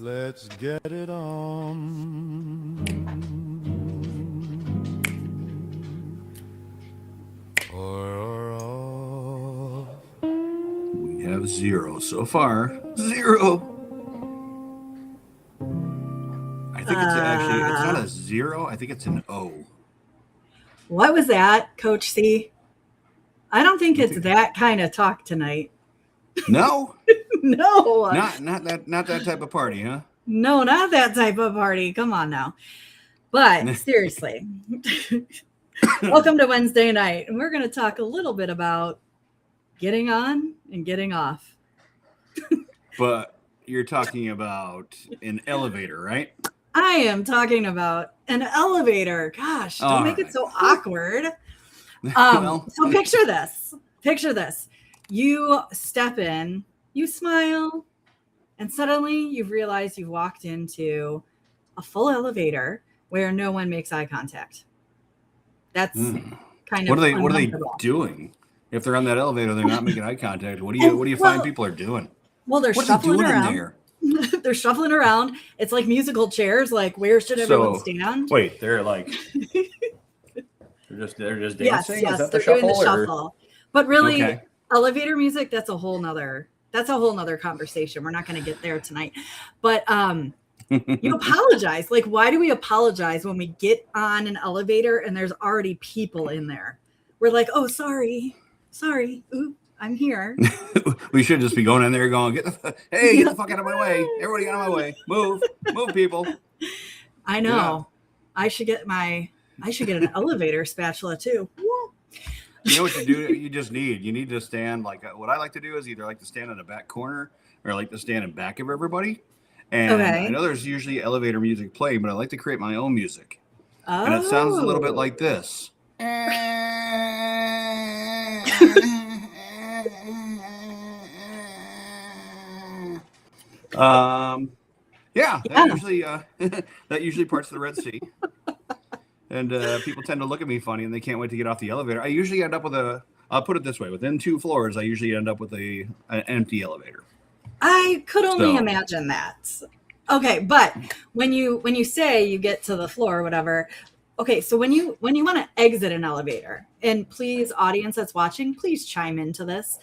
Let's get it on. Or off. We have 0 so far. 0. I think it's actually, it's not a 0. I think it's an O. What was that, Coach C? I don't think it's that kind of talk tonight. No? No. Not that type of party, huh? No, not that type of party. Come on now. But seriously, welcome to Wednesday night. And we're going to talk a little bit about getting on and getting off. But you're talking about an elevator, right? I am talking about an elevator. Gosh, don't make it so awkward. So picture this. Picture this. You step in, you smile, and suddenly you've realized you've walked into a full elevator where no one makes eye contact. That's kind of what are they doing? If they're on that elevator, they're not making eye contact. What do you find people are doing? Well, they're shuffling around. They're shuffling around. It's like musical chairs. Like, where should everyone stand? Wait, they're like they're just dancing. Yes, they're doing the shuffle. But really, elevator music, that's a whole nother conversation. We're not going to get there tonight. But you apologize. Like, why do we apologize when we get on an elevator and there's already people in there? We're like, oh, sorry. Oop, I'm here. We should just be going in there going, get the fuck out of my way. Everybody get out of my way. Move, people. I know. Yeah. I should get an elevator spatula too. You know what you do? You need to stand like what I like to do is either like to stand in the back corner or I like to stand in back of everybody. And I know there's usually elevator music playing, but I like to create my own music. Oh. And it sounds a little bit like this. That usually parts of the Red Sea. And people tend to look at me funny, and they can't wait to get off the elevator. I usually end up with I'll put it this way, within 2 floors, I usually end up with an empty elevator. I could only imagine that. Okay, but when you say you get to the floor or whatever, okay, so when you want to exit an elevator, and please, audience that's watching, please chime into this.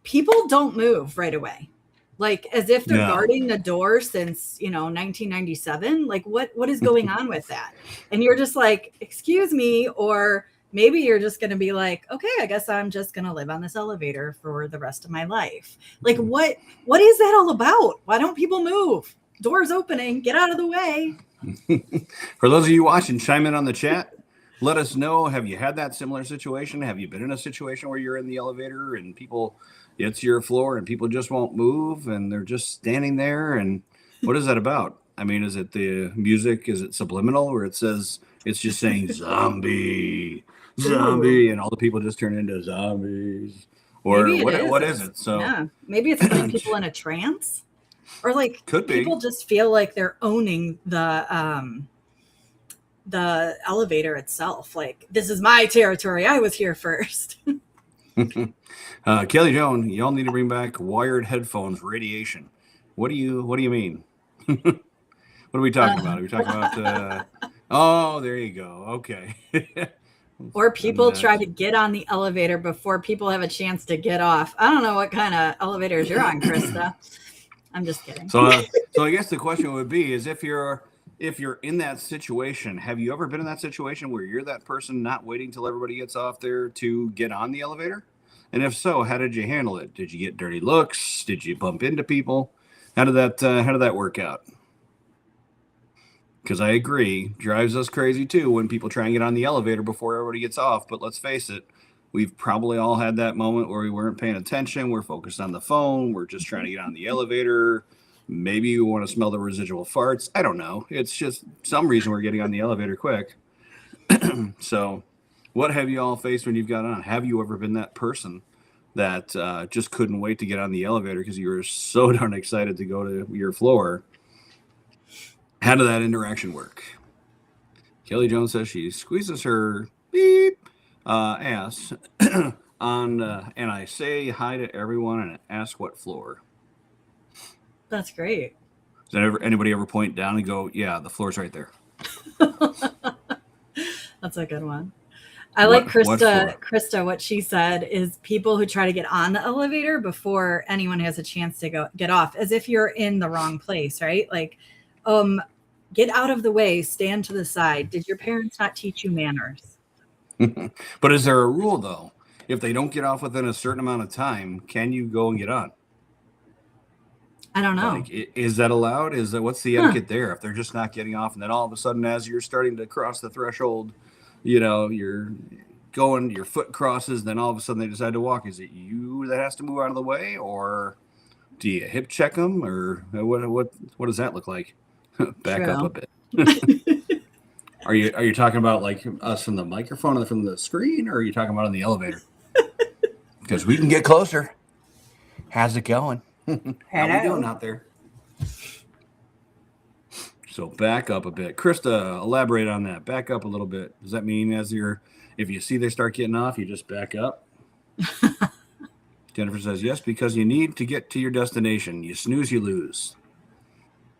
People don't move right away. Like as if they're guarding the door since, 1997. Like what is going on with that? And you're just like, excuse me, or maybe you're just going to be like, okay, I guess I'm just going to live on this elevator for the rest of my life. Like what is that all about? Why don't people move? Doors opening, get out of the way. For those of you watching, chime in on the chat. Let us know, have you had that similar situation? Have you been in a situation where you're in the elevator and it's your floor and people just won't move and they're just standing there? And what is that about? I mean, is it the music? Is it subliminal where it says, it's just saying zombie, and all the people just turn into zombies? Or what is it? So yeah, maybe it's putting people in a trance, or like people just feel like they're owning the elevator itself. Like, this is my territory. I was here first. Kelly Joan, y'all need to bring back wired headphones radiation. What do you mean? What are we talking about? Are we talking about oh, there you go. Okay. Or people try to get on the elevator before people have a chance to get off. I don't know what kind of elevators you're on, Krista. I'm just kidding. So I guess the question would be is if you're in that situation, have you ever been in that situation where you're that person not waiting till everybody gets off there to get on the elevator? And if so, how did you handle it? Did you get dirty looks? Did you bump into people? How did that work out? Because I agree, drives us crazy too when people try and get on the elevator before everybody gets off. But let's face it, we've probably all had that moment where we weren't paying attention. We're focused on the phone. We're just trying to get on the elevator. Maybe you want to smell the residual farts. I don't know. It's just some reason we're getting on the elevator quick. So what have you all faced when you've got on? Have you ever been that person that just couldn't wait to get on the elevator because you were so darn excited to go to your floor? How did that interaction work? Kelly Jones says she squeezes her ass on, and I say hi to everyone and ask what floor. That's great. Does anybody ever point down and go, yeah, the floor's right there? That's a good one. I like Krista, what she said is people who try to get on the elevator before anyone has a chance to get off, as if you're in the wrong place, right? Like, get out of the way, stand to the side. Did your parents not teach you manners? But is there a rule, though? If they don't get off within a certain amount of time, can you go and get on? I don't know. Like, is that allowed? What's the etiquette there? If they're just not getting off, and then all of a sudden, as you're starting to cross the threshold, you're going, your foot crosses, then all of a sudden they decide to walk. Is it you that has to move out of the way, or do you hip check them, or what does that look like? Back up a bit. Are you talking about like us from the microphone or from the screen, or are you talking about on the elevator? Because we can get closer. How's it going? How we doing out there? So back up a bit. Krista, elaborate on that. Back up a little bit. Does that mean if you see they start getting off, you just back up? Jennifer says, yes, because you need to get to your destination. You snooze, you lose.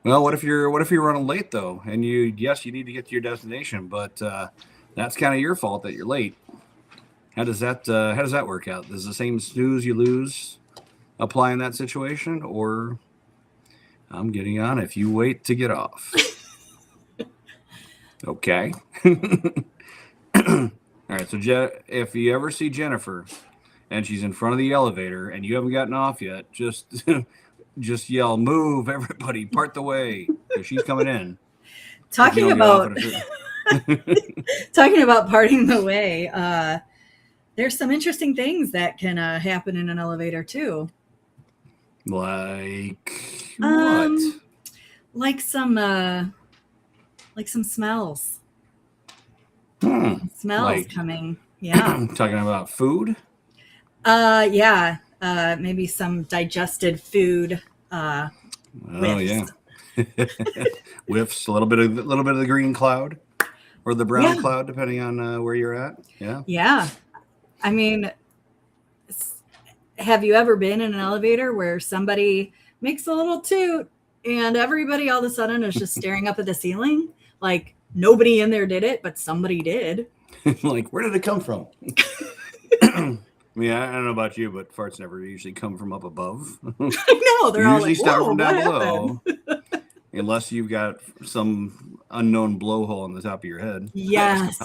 Well, what if you're running late though? And you need to get to your destination, but that's kind of your fault that you're late. How does that work out? Does the same snooze you lose apply in that situation, or I'm getting on if you wait to get off? Okay. All right. So if you ever see Jennifer and she's in front of the elevator and you haven't gotten off yet, just yell, "Move, everybody, part the way," because she's coming in. Talking about parting the way, there's some interesting things that can happen in an elevator too. Like what? Like some smells. Smells coming. Yeah. Talking about food? Yeah. Maybe some digested food. Oh yeah. Whiffs, a little bit of the green cloud or the brown cloud, depending on where you're at. Yeah. Yeah. I mean, have you ever been in an elevator where somebody makes a little toot and everybody all of a sudden is just staring up at the ceiling? Like nobody in there did it, but somebody did. Like, where did it come from? I mean, I don't know about you, but farts never usually come from up above. I know. They're all like, start from down below. Unless you've got some unknown blowhole on the top of your head. Yes.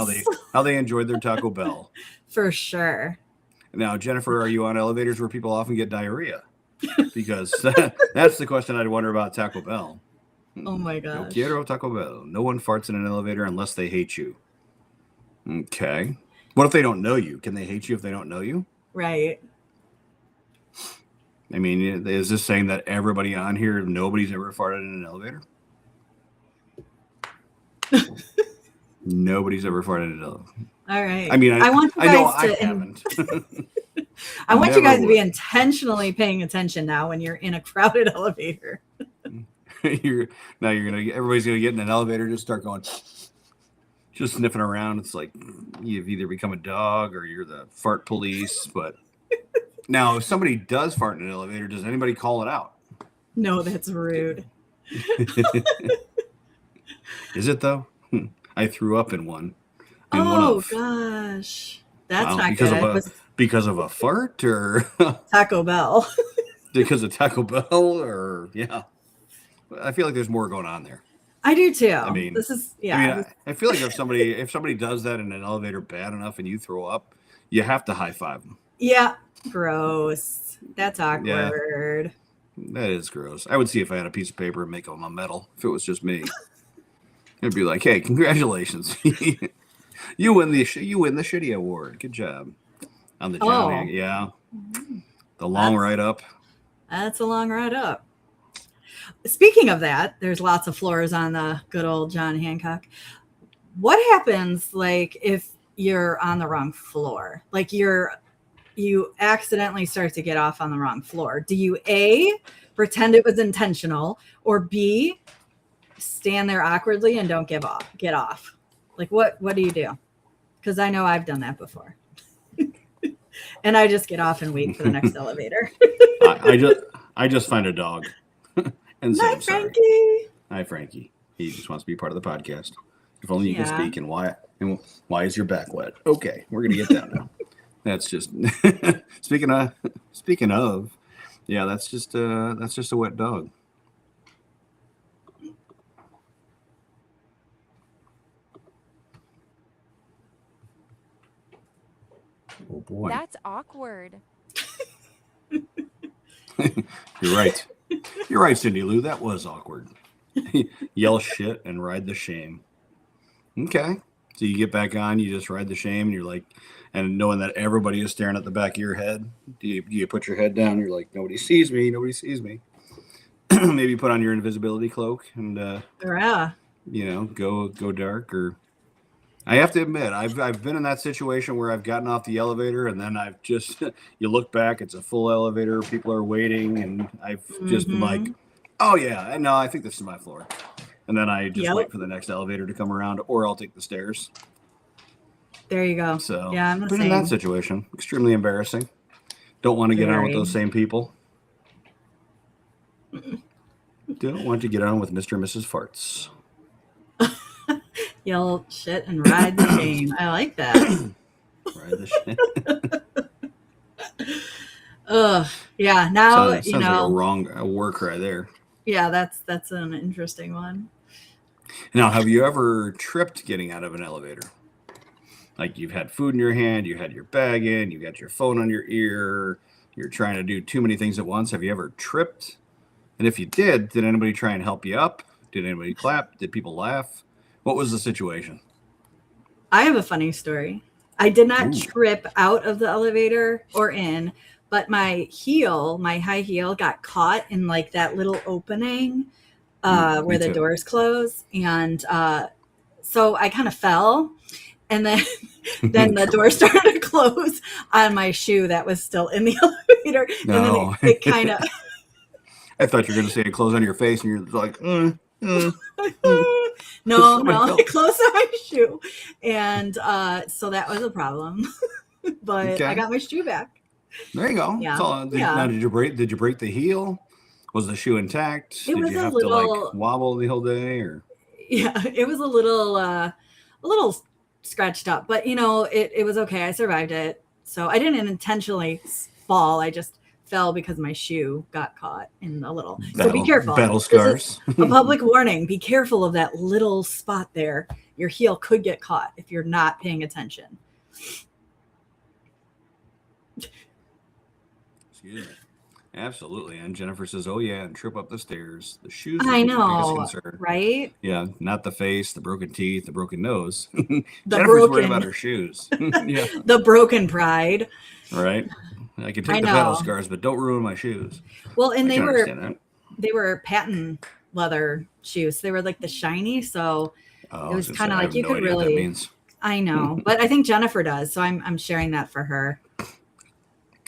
how they enjoyed their Taco Bell. For sure. Now, Jennifer, are you on elevators where people often get diarrhea? Because that's the question I'd wonder about Taco Bell. Oh my gosh. No quiero Taco Bell. No one farts in an elevator unless they hate you. Okay. What if they don't know you? Can they hate you if they don't know you? Right. I mean, is this saying that everybody on here, nobody's ever farted in an elevator? Nobody's ever farted in an elevator. All right. I mean, I want you guys I haven't. I want you guys to be intentionally paying attention now when you're in a crowded elevator. Everybody's gonna get in an elevator, just start going, just sniffing around. It's like you've either become a dog or you're the fart police. But now, if somebody does fart in an elevator, does anybody call it out? No, that's rude. Is it though? I threw up in one. Gosh, that's not good. Because of a fart, or Taco Bell? Because of Taco Bell, or yeah. I feel like there's more going on there. I do too. I mean, this is I feel like if somebody does that in an elevator bad enough and you throw up, you have to high five them. Yeah, gross. That's awkward. Yeah, that is gross. I would see if I had a piece of paper and make them a medal. If it was just me, it'd be like, "Hey, congratulations, you win the shitty award. Good job on the journey." Yeah, the long ride up. That's a long ride up. Speaking of that, there's lots of floors on the good old John Hancock. What happens like if you're on the wrong floor? Like you accidentally start to get off on the wrong floor. Do you A, pretend it was intentional, or B, stand there awkwardly and don't get off? Like what do you do? Because I know I've done that before. And I just get off and wait for the next elevator. I just find a dog. and say Hi, I'm sorry. Frankie. Hi, Frankie. He just wants to be part of the podcast. If only you could speak. And why is your back wet? Okay, we're gonna get that now. That's just speaking of. Yeah, that's just a wet dog. Oh boy. That's awkward. You're right. You're right, Cindy Lou. That was awkward. Yell shit and ride the shame. Okay. So you get back on, you just ride the shame, and you're like, and knowing that everybody is staring at the back of your head, do you put your head down? You're like, nobody sees me. Nobody sees me. Maybe put on your invisibility cloak and go dark. Or I have to admit, I've been in that situation where I've gotten off the elevator and then I've just you look back, it's a full elevator, people are waiting, and I've just been like, oh yeah, no, I think this is my floor. And then I just wait for the next elevator to come around, or I'll take the stairs. There you go. So yeah, I'm been in that situation. Extremely embarrassing. Don't want to get on with those same people. Don't want to get on with Mr. and Mrs. Farts. Yell shit and ride the shame. I like that. Ride the shame. Ugh. Yeah. Now sounds like a war cry there. Yeah, that's an interesting one. Now, have you ever tripped getting out of an elevator? Like you've had food in your hand, you had your bag in, you got your phone on your ear, you're trying to do too many things at once. Have you ever tripped? And if you did anybody try and help you up? Did anybody clap? Did people laugh? What was the situation? I have a funny story. I did not trip out of the elevator or in, but my high heel got caught in like that little opening where the doors close. And so I kind of fell. And then the door started to close on my shoe that was still in the elevator. No. And then it kind of... I thought you were going to say it closed on your face, and you're like, No, it closed on my shoe. And so that was a problem. But I got my shoe back. There you go. Yeah. Now, did you break the heel? Was the shoe intact? Did you have to like wobble the whole day, or? Yeah, it was a little scratched up, but it was okay. I survived it. So I didn't intentionally fall. I just fell because my shoe got caught in a little. So be careful. Battle scars. A public warning. Be careful of that little spot there. Your heel could get caught if you're not paying attention. Excuse me. Absolutely. And Jennifer says, oh yeah, and trip up the stairs. The shoes. I know, right? Yeah, not the face, the broken teeth, the broken nose. Jennifer's worried about her shoes. Yeah. The broken pride. Right. I can take the battle scars, but don't ruin my shoes. Well, and they were patent leather shoes. They were like the shiny, so it was kind of like you could really. What that means. I know, but I think Jennifer does, so I'm sharing that for her.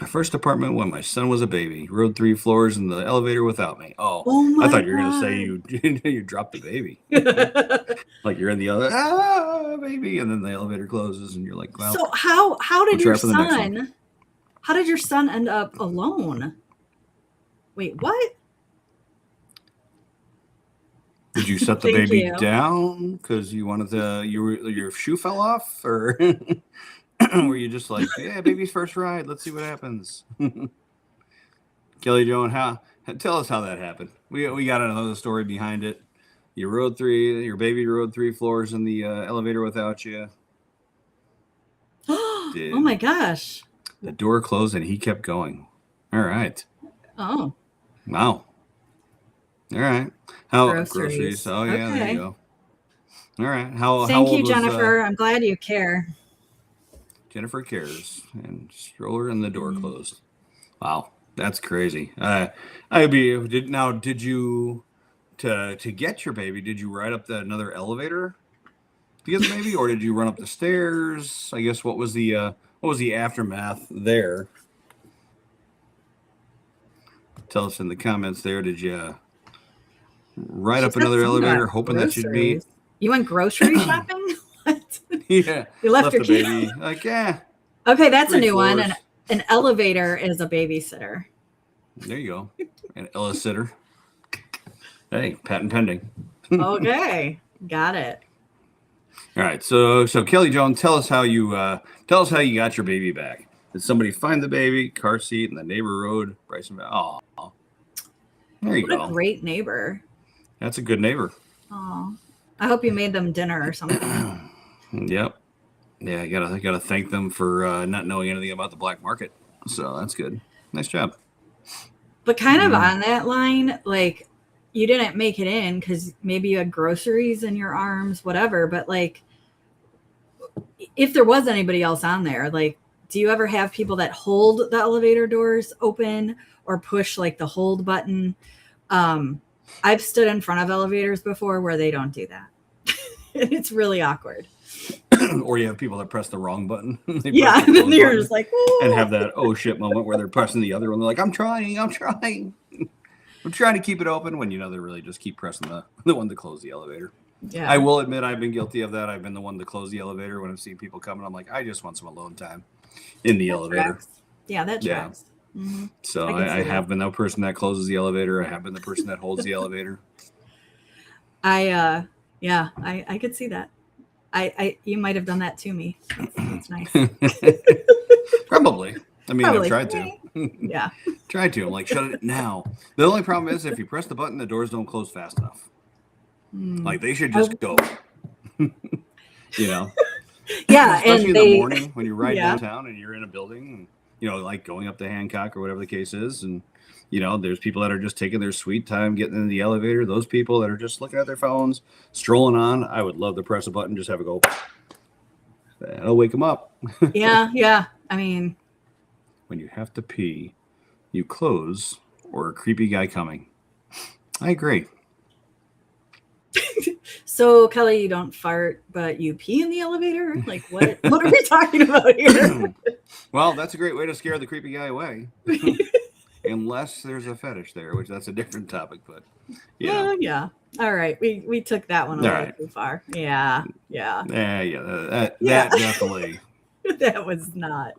My first apartment when my son was a baby. Rode 3 floors in the elevator without me. Oh my I thought you were God. going to say you dropped the baby. Like you're in the baby, and then the elevator closes, and you're like, well. So how did your son? How did your son end up alone? Wait, what? Did you set the baby down because you wanted your shoe fell off, or were you just like, yeah, baby's first ride, let's see what happens? Kelly Joan, tell us how that happened. We got another story behind it. Your baby rode 3 floors in the elevator without you. Oh my gosh. The door closed and he kept going. All right. Oh. Wow. All right. Groceries. Oh, yeah, okay. There you go. All right. Thank you, Jennifer. I'm glad you care. Jennifer cares. And stroller and the door closed. Wow. That's crazy. Did you, to get your baby, did you ride up another elevator to get the baby, or did you run up the stairs? I guess what was the aftermath there? Tell us in the comments there. Did you ride up another elevator hoping that you'd be? You went grocery shopping? What? Yeah. You left your the baby. Like, yeah. Okay, that's a new one. An elevator is a babysitter. There you go. An Ellis-sitter. Hey, patent pending. Okay, got it. All right, so Kelly Jones, tell us how you got your baby back. Did somebody find the baby, car seat, in the neighbor road? Bryson, oh, there you What a go. great neighbor. That's a good neighbor. Oh, I hope you made them dinner or something. Yep. Yeah, I gotta thank them for not knowing anything about the black market. So that's good. Nice job. But kind of on that line, like you didn't make it in because maybe you had groceries in your arms, whatever. But like, if there was anybody else on there, like, do you ever have people that hold the elevator doors open or push like the hold button? I've stood in front of elevators before where they don't do that. It's really awkward. Or you have people that press the wrong button. Yeah, and then you're just like, ooh. And have that oh shit moment where they're pressing the other one. They're like, I'm trying. I'm trying to keep it open when they really just keep pressing the one to close the elevator. Yeah. I will admit I've been guilty of that. I've been the one to close the elevator when I've seen people coming. I'm like, I just want some alone time in the elevator. Tracks. Yeah, that tracks. Yeah. Mm-hmm. So I have been the person that closes the elevator. I have been the person that holds the elevator. I could see that. You might have done that to me. That's nice. Probably. I mean, Probably. I've tried to. Yeah. Tried to. I'm like, shut it now. The only problem is if you press the button, the doors don't close fast enough. Like they should just go. Yeah, especially in the morning when you ride Yeah. downtown and you're in a building, and, like going up to Hancock or whatever the case is, and there's people that are just taking their sweet time getting in the elevator. Those people that are just looking at their phones, strolling on. I would love to press a button, just have it go. That'll wake them up. Yeah. I mean, when you have to pee, you close, or a creepy guy coming. I agree. So Kelly, you don't fart, but you pee in the elevator? Like what? What are we talking about here? Well, that's a great way to scare the creepy guy away. Unless there's a fetish there, which that's a different topic, but yeah. All right. We took that one a little too far. Yeah. That definitely That was not.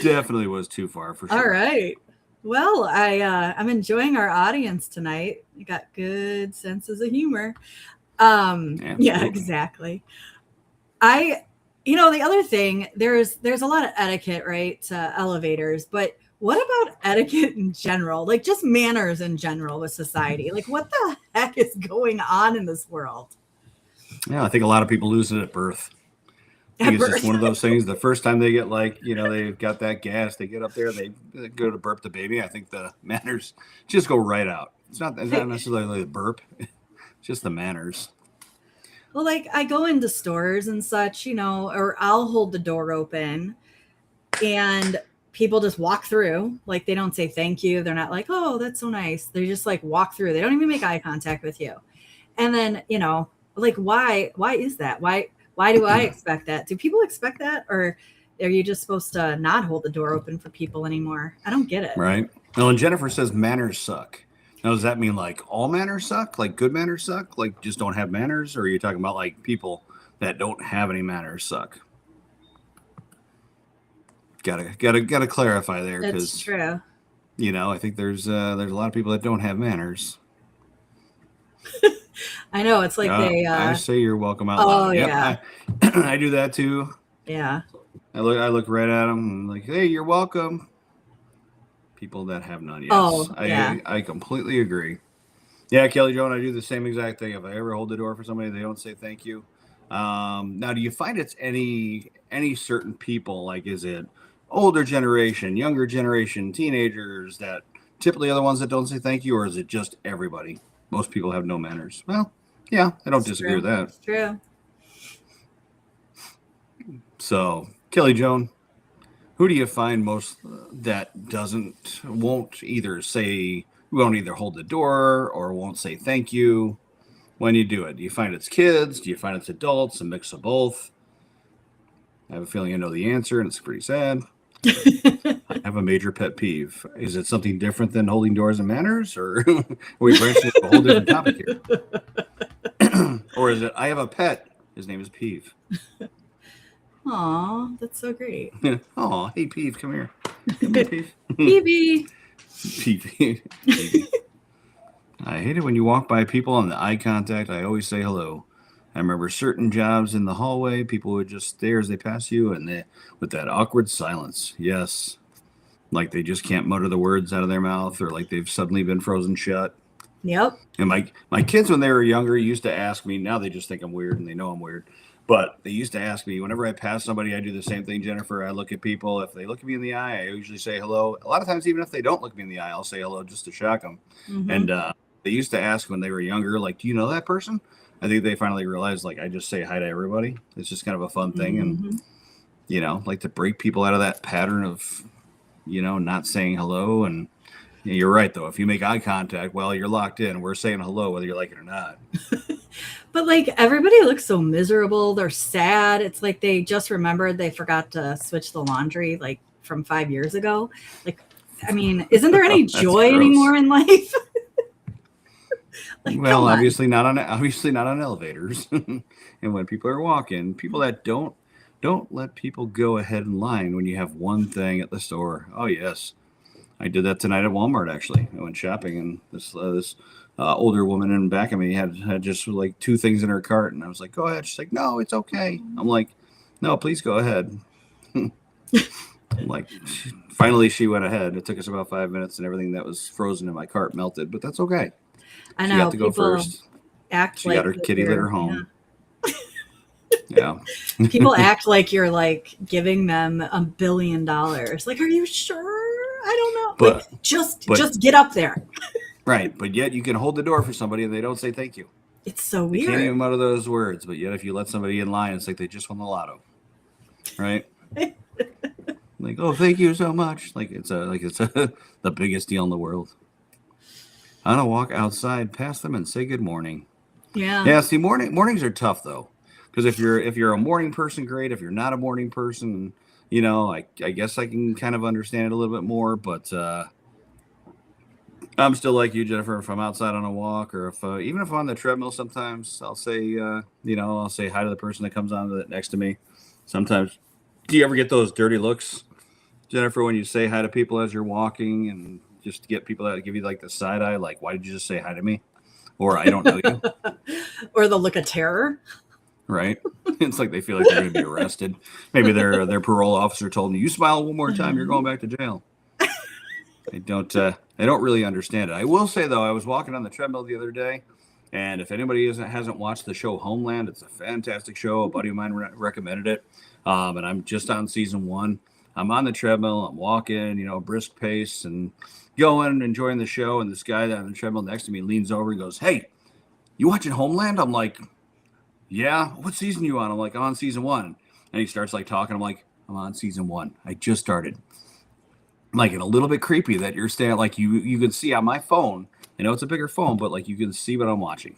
Definitely was too far for sure. All right. Well, I'm enjoying our audience tonight. You got good senses of humor. Yeah, exactly. The other thing, there's a lot of etiquette, right, to elevators, but what about etiquette in general? Like just manners in general with society? Like what the heck is going on in this world? Yeah, I think a lot of people lose it at birth. I think it's just one of those things. The first time they get they've got that gas, they get up there, they go to burp the baby. I think the manners just go right out. It's not necessarily the burp, it's just the manners. Well, like I go into stores and such, or I'll hold the door open and people just walk through. Like they don't say thank you. They're not like, oh, that's so nice. They just like walk through. They don't even make eye contact with you. And then, like why is that? Why do I expect that? Do people expect that? Or are you just supposed to not hold the door open for people anymore? I don't get it. Right. Well, and Jennifer says manners suck. Now, does that mean like all manners suck? Like good manners suck? Like just don't have manners? Or are you talking about like people that don't have any manners suck? Gotta clarify there. That's true. I think there's a lot of people that don't have manners. I know it's like I say you're welcome out loud. Yeah. I do that too. Yeah. I look right at them and like, hey, you're welcome. People that have none. Yes. Oh, yeah. I completely agree. Yeah, Kelly Joan, I do the same exact thing. If I ever hold the door for somebody, they don't say thank you. Now, do you find it's any certain people? Like, is it older generation, younger generation, teenagers that typically are the ones that don't say thank you, or is it just everybody? Most people have no manners. Well, yeah, I don't disagree with that. It's true. So, Kelly Joan, who do you find most that won't either hold the door or won't say thank you when you do it? Do you find it's kids? Do you find it's adults? A mix of both? I have a feeling I know the answer, and it's pretty sad. I have a major pet peeve. Is it something different than holding doors and manners, or are we branching into a whole different topic here? Or is it, I have a pet, his name is Peeve. Aw, that's so great. Aw, hey Peeve, come here. Come here, Peeve. Peevy. Peeve. I hate it when you walk by people and the eye contact. I always say hello. I remember certain jobs in the hallway, people would just stare as they pass you, and with that awkward silence. Yes, like they just can't mutter the words out of their mouth, or like they've suddenly been frozen shut. Yep. And my kids, when they were younger, used to ask me. Now they just think I'm weird, and they know I'm weird. But they used to ask me whenever I pass somebody. I do the same thing, Jennifer. I look at people. If they look at me in the eye, I usually say hello. A lot of times, even if they don't look me in the eye, I'll say hello just to shock them. Mm-hmm. And they used to ask when they were younger, like, "Do you know that person?" I think they finally realized, like, I just say hi to everybody. It's just kind of a fun thing, Mm-hmm. and like to break people out of that pattern of, not saying hello. And you're right, though. If you make eye contact, well, you're locked in. We're saying hello, whether you like it or not. But like everybody looks so miserable. They're sad. It's like they just remembered they forgot to switch the laundry like from 5 years ago. Like, I mean, isn't there any joy gross. Anymore in life? Like, well, obviously not on elevators. And when people are walking, people that don't let people go ahead in line when you have one thing at the store. Oh yes, I did that tonight at Walmart. Actually, I went shopping, and this older woman in back of me had just like two things in her cart, and I was like, "Go ahead." She's like, "No, it's okay." I'm like, "No, please go ahead." I'm like, finally, she went ahead. It took us about 5 minutes, and everything that was frozen in my cart melted, but that's okay. I know She got to go people first. act She like got her kitty litter home. Yeah. People act like you're like giving them $1 billion. Like, are you sure? I don't know. But like, just get up there. Right, but yet you can hold the door for somebody and they don't say thank you. It's so They weird. can't even mutter those words, but yet if you let somebody in line, it's like they just won the lotto, right? Like, oh, thank you so much. Like it's the biggest deal in the world. I'm gonna walk outside past them and say good morning. Yeah. Yeah. See, mornings are tough though, because if you're a morning person, great. If you're not a morning person, I guess I can kind of understand it a little bit more, but. I'm still like you, Jennifer. If I'm outside on a walk, or if even if I'm on the treadmill, sometimes I'll say, I'll say hi to the person that comes on next to me. Sometimes, do you ever get those dirty looks, Jennifer, when you say hi to people as you're walking, and just to get people that give you like the side eye, like, why did you just say hi to me? Or I don't know you, Or the look of terror. right? It's like they feel like they're going to be arrested. Maybe their parole officer told them, "You smile one more time, you're going back to jail." I don't really understand it. I will say though, I was walking on the treadmill the other day, and if anybody hasn't watched the show Homeland, it's a fantastic show. A buddy of mine recommended it, and I'm just on season 1. I'm on the treadmill, I'm walking, brisk pace, and going, enjoying the show. And this guy that on the treadmill next to me leans over and goes, "Hey, you watching Homeland?" I'm like, "Yeah." "What season you on?" I'm like, "I'm on season 1." And he starts like talking. I'm like, "I'm on season 1. I just started." Like, and a little bit creepy that you're staying, like you can see on my phone. I know it's a bigger phone, but like you can see what I'm watching,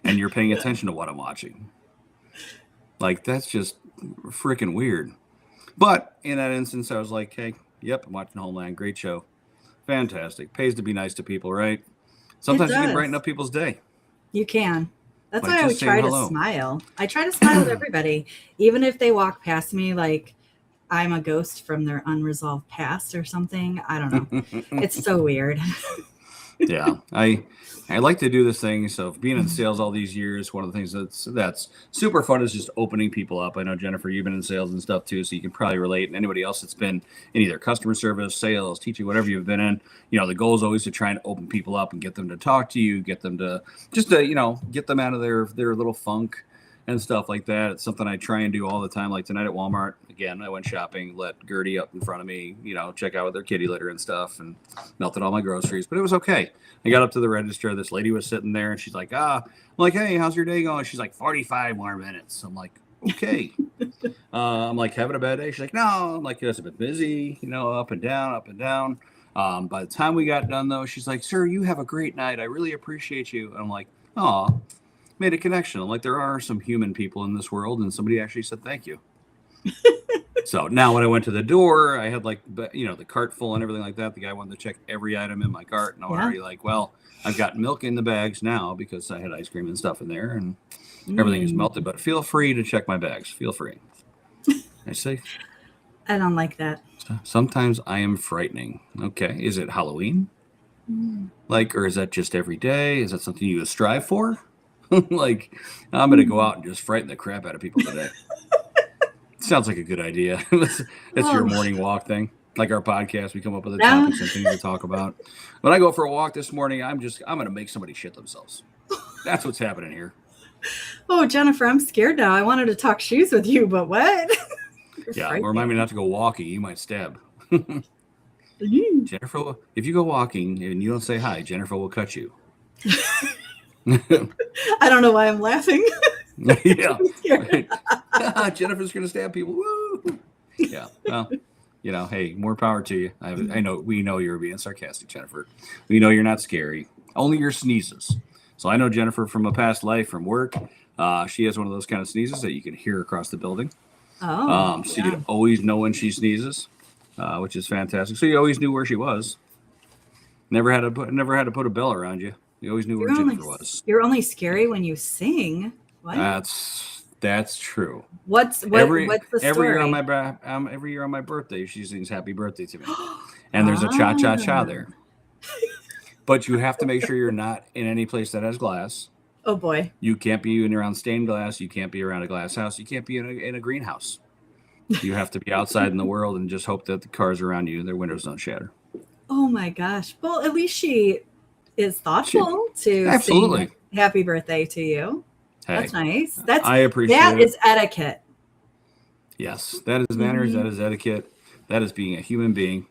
and you're paying attention to what I'm watching. Like, that's just freaking weird. But in that instance, I was like, "Hey, yep, I'm watching Homeland. Great show, fantastic. Pays to be nice to people, right? Sometimes you can brighten up people's day. You can. That's Like why I would just saying try to hello. smile. I try to smile at everybody, even if they walk past me like I'm a ghost from their unresolved past or something. I don't know. It's so weird. Yeah, I like to do this thing. So being in sales all these years, one of the things that's super fun is just opening people up. I know, Jennifer, you've been in sales and stuff too, so you can probably relate. And anybody else that's been in either customer service, sales, teaching, whatever you've been in, the goal is always to try and open people up and get them to talk to you, get them to get them out of their little funk and stuff like that. It's something I try and do all the time. Like tonight at Walmart, again, I went shopping, let Gertie up in front of me, check out with their kitty litter and stuff, and melted all my groceries, but it was okay. I got up to the register. This lady was sitting there, and she's like, I'm like, "Hey, how's your day going?" She's like, 45 more minutes. I'm like, okay. I'm like, "Having a bad day?" She's like, "No." I'm like, "It's a bit busy, up and down, up and down." By the time we got done, though, she's like, "Sir, you have a great night. I really appreciate you." And I'm like, "Aw." Made a connection. I'm like, there are some human people in this world, and somebody actually said thank you. So now when I went to the door, I had like, the cart full and everything like that. The guy wanted to check every item in my cart, and I'm already like, well, I've got milk in the bags now because I had ice cream and stuff in there, and everything is melted. But feel free to check my bags. Feel free. I say, I don't like that. sometimes I am frightening. Okay, is it Halloween? Like, or is that just every day? Is that something you strive for? Like, I'm going to go out and just frighten the crap out of people today. Sounds like a good idea. That's your morning walk thing. Like our podcast, we come up with the topics and things to talk about. When I go for a walk this morning, I'm going to make somebody shit themselves. That's what's happening here. Oh, Jennifer, I'm scared now. I wanted to talk shoes with you, but what? Yeah, remind me not to go walking. You might stab. Jennifer, if you go walking and you don't say hi, Jennifer will cut you. I don't know why I'm laughing. Yeah. Jennifer's going to stab people. Woo! Yeah. Well, hey, more power to you. We know you're being sarcastic, Jennifer. We know you're not scary. Only your sneezes. So I know Jennifer from a past life from work. She has one of those kind of sneezes that you can hear across the building. Oh. So you always know when she sneezes, which is fantastic. So you always knew where she was. Never had to put a bell around you. You always knew where Jennifer was. You're only scary when you sing. What? That's true. What's the story? Every year on my birthday, she sings "Happy Birthday" to me, and there's a cha-cha-cha there. But you have to make sure you're not in any place that has glass. Oh boy! You can't be around stained glass. You can't be around a glass house. You can't be in a greenhouse. You have to be outside in the world and just hope that the cars around you, their windows don't shatter. Oh my gosh! Well, at least she is thoughtful to absolutely sing "Happy Birthday" to you. Hey, that's nice. I appreciate that. It. Is etiquette. Yes, that is manners. That is etiquette. That is being a human being,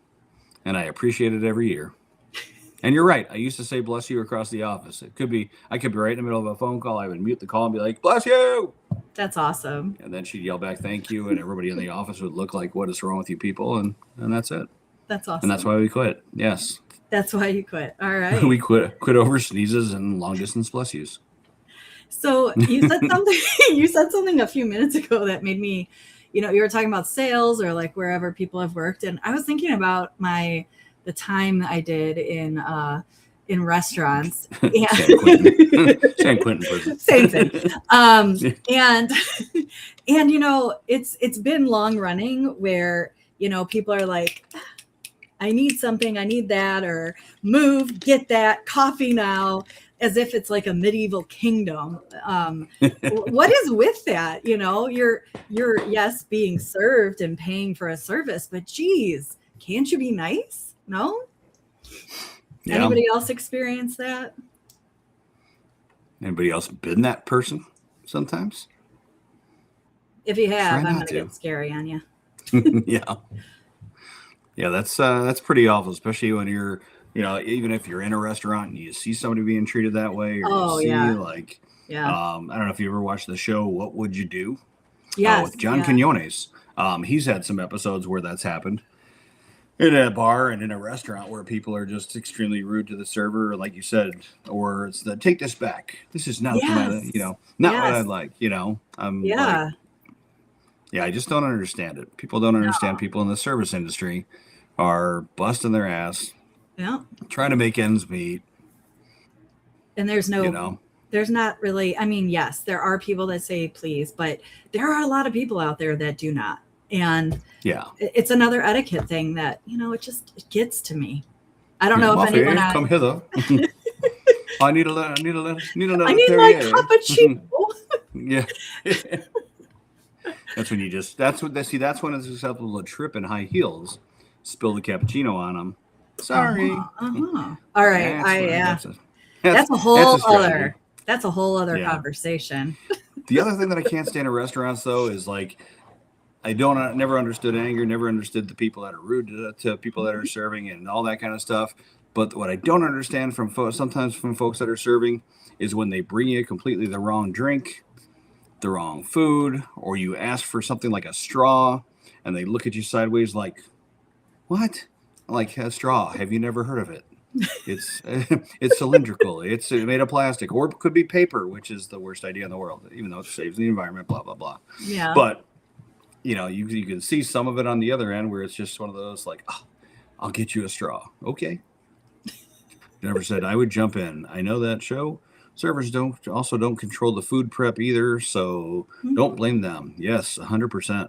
and I appreciate it every year. And you're right. I used to say "bless you" across the office. I could be right in the middle of a phone call. I would mute the call and be like, "Bless you." That's awesome. And then she'd yell back, "Thank you," and everybody in the office would look like, "What is wrong with you people?" And that's it. That's awesome. And that's why we quit. Yes. That's why you quit. All right. We quit over sneezes and long distance bless yous. So you said something. You said something a few minutes ago that made me, you were talking about sales or like wherever people have worked, and I was thinking about the time I did in restaurants. San Quentin prison. Same thing. And it's been long running where people are like, I need something, I need that, or move, get that, coffee now, as if it's like a medieval kingdom. What is with that? You're yes, being served and paying for a service, but geez, can't you be nice? No? Yeah. Anybody else experience that? Anybody else been that person sometimes? If you have, I'm going to get scary on you. Yeah. Yeah, that's pretty awful, especially when you're, even if you're in a restaurant and you see somebody being treated that way, or I don't know if you ever watched the show What Would You Do? Yes. With John Quinones. He's had some episodes where that's happened. In a bar and in a restaurant where people are just extremely rude to the server, like you said, or it's take this back. This is not, what I'd like, I just don't understand it. People don't understand. People in the service industry are busting their ass, trying to make ends meet. And there's not really, yes, there are people that say please, but there are a lot of people out there that do not. And it's another etiquette thing that, it gets to me. I don't know if anyone come hither. I need my cappuccino. Yeah. That's when that's when it's acceptable to trip in high heels, spill the cappuccino on them. Sorry. All right. That's a whole other conversation. The other thing that I can't stand in restaurants though is like, never understood anger, never understood the people that are rude to people that are serving and all that kind of stuff. But what I don't understand sometimes from folks that are serving is when they bring you completely the wrong drink, the wrong food, or you ask for something like a straw and they look at you sideways like, what? Like a straw. Have you never heard of it? It's cylindrical. It's made of plastic, or it could be paper, which is the worst idea in the world, even though it saves the environment, blah, blah, blah. Yeah. But you can see some of it on the other end where it's just one of those like, oh, I'll get you a straw. Okay. Never said I would jump in. I know that show. Servers don't control the food prep either, so don't blame them. Yes, 100%.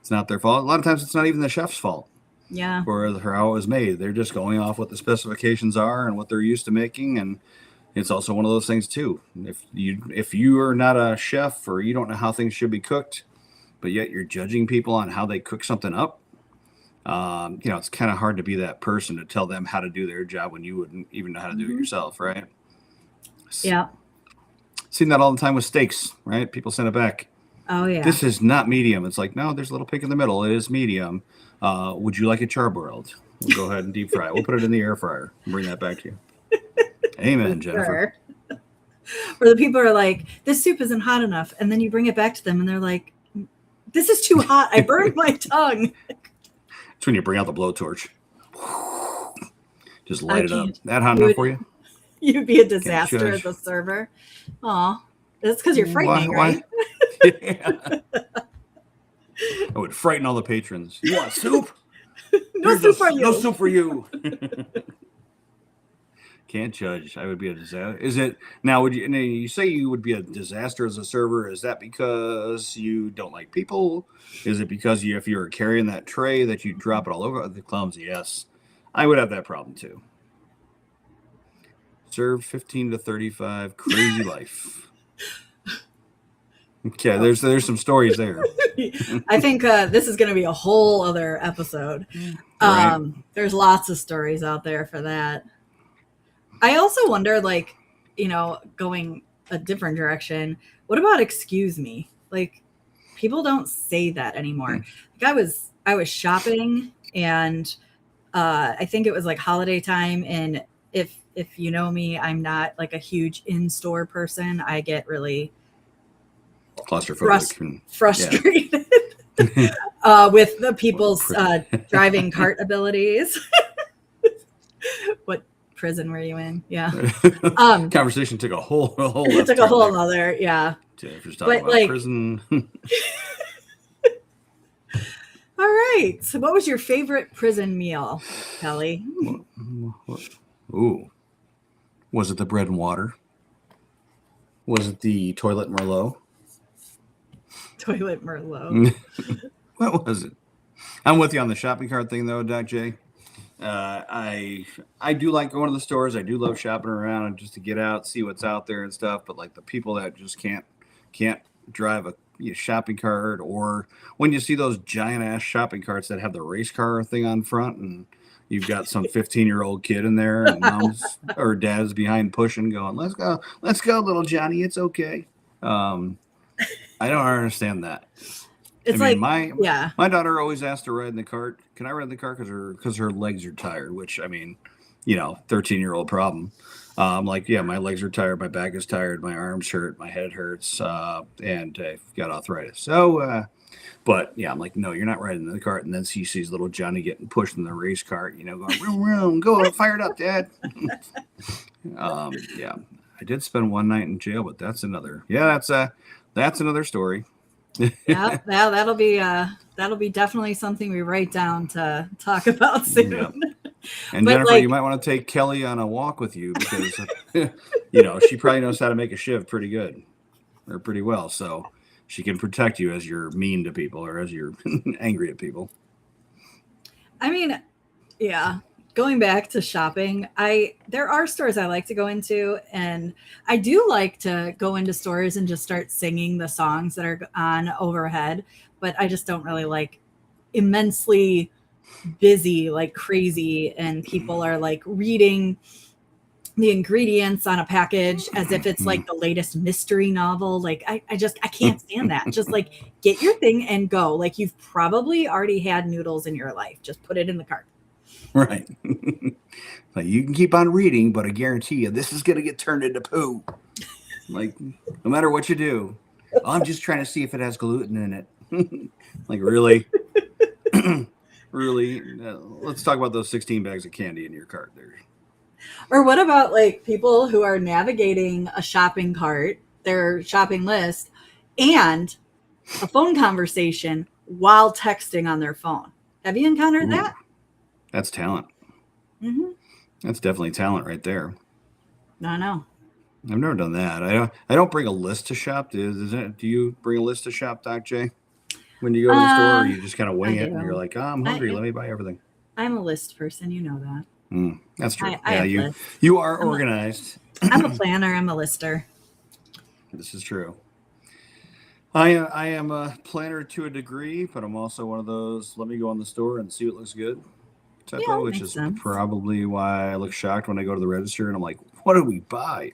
It's not their fault. A lot of times it's not even the chef's fault. Yeah. or how it was made. They're just going off what the specifications are and what they're used to making. And it's also one of those things too. If you are not a chef or you don't know how things should be cooked, but yet you're judging people on how they cook something up, it's kind of hard to be that person to tell them how to do their job when you wouldn't even know how to do it yourself, right? Yeah. Seen that all the time with steaks, right? People send it back. Oh yeah. This is not medium. It's like, no, there's a little pink in the middle. It is medium. Would you like it charbroiled? We'll go ahead and deep fry it. We'll put it in the air fryer and bring that back to you. Amen, Jennifer. Sure. Or the people are like, this soup isn't hot enough. And then you bring it back to them and they're like, this is too hot. I burned my tongue. It's when you bring out the blowtorch. Just light it up. can't. That hot enough for you? You'd be a disaster judge. as a server. Aw. That's because you're frightening, Why? right? Yeah. I would frighten all the patrons. You want soup? No soup for you. No soup for you. Can't judge. I would be a disaster. Is it now? Would you say you would be a disaster as a server? Is that because you don't like people? Is it because if you're carrying that tray that you drop it all over the clumsy? Yes, I would have that problem too. Serve 15 to 35, crazy life. Okay, there's some stories there. I think this is going to be a whole other episode. Right. There's lots of stories out there for that. I also wonder, going a different direction, what about excuse me? Like, people don't say that anymore. Like I was shopping, and I think it was like holiday time, and if you know me, I'm not like a huge in-store person. I get really Claustrophobic. frustrated with the people's driving cart abilities. What prison were you in? Yeah. Conversation took a whole It took a whole other, yeah. Jennifer's talking about like, prison. All right. So what was your favorite prison meal, Kelly? Ooh. Was it the bread and water? Was it the toilet Merlot? Toilet Merlot. What was it? I'm with you on the shopping cart thing, though, Doc J. I do like going to the stores. I do love shopping around and just to get out, see what's out there and stuff. But like the people that just can't drive a shopping cart, or when you see those giant ass shopping carts that have the race car thing on front, and you've got some 15-year-old kid in there, and mom's or dad's behind pushing, going, "Let's go, little Johnny, it's okay." I don't understand that. It's my daughter always asked to ride in the cart. Can I ride in the cart because her legs are tired? Which 13-year-old problem. I'm like, yeah, my legs are tired, my back is tired, my arms hurt, my head hurts, and I've got arthritis. So, but yeah, I'm like, no, you're not riding in the cart. And then she sees little Johnny getting pushed in the race cart, going, vroom, vroom, go, fire it up, Dad. Yeah, I did spend one night in jail, but that's another story. Yeah, that'll be definitely something we write down to talk about soon. Yeah. And Jennifer, you might want to take Kelly on a walk with you because she probably knows how to make a shiv pretty good or pretty well, so she can protect you as you're mean to people or as you're angry at people. I mean, yeah. Going back to shopping, there are stores I like to go into, and I do like to go into stores and just start singing the songs that are on overhead, but I just don't really like immensely busy like crazy, and people are like reading the ingredients on a package as if it's like the latest mystery novel. Like I can't stand that. Just like get your thing and go. Like you've probably already had noodles in your life. Just put it in the cart. Right. Like you can keep on reading, but I guarantee you this is going to get turned into poo. Like no matter what you do. I'm just trying to see if it has gluten in it. Like really? Really? Let's talk about those 16 bags of candy in your cart there. Or what about like people who are navigating a shopping cart, their shopping list, and a phone conversation while texting on their phone? Have you encountered that? That's talent. Mm-hmm. That's definitely talent right there. I know. I've never done that. I don't bring a list to shop. Do you bring a list to shop, Doc J? When you go to the store, or you just kind of wing it and you're like, I'm hungry. Let me buy everything. I'm a list person. You know that. That's true. I have you lists. you are organized. I'm a planner. I'm a lister. This is true. I am a planner to a degree, but I'm also one of those, let me go in the store and see what looks good type Yeah, that which makes is sense. probably why I look shocked when I go to the register and I'm like, what did we buy?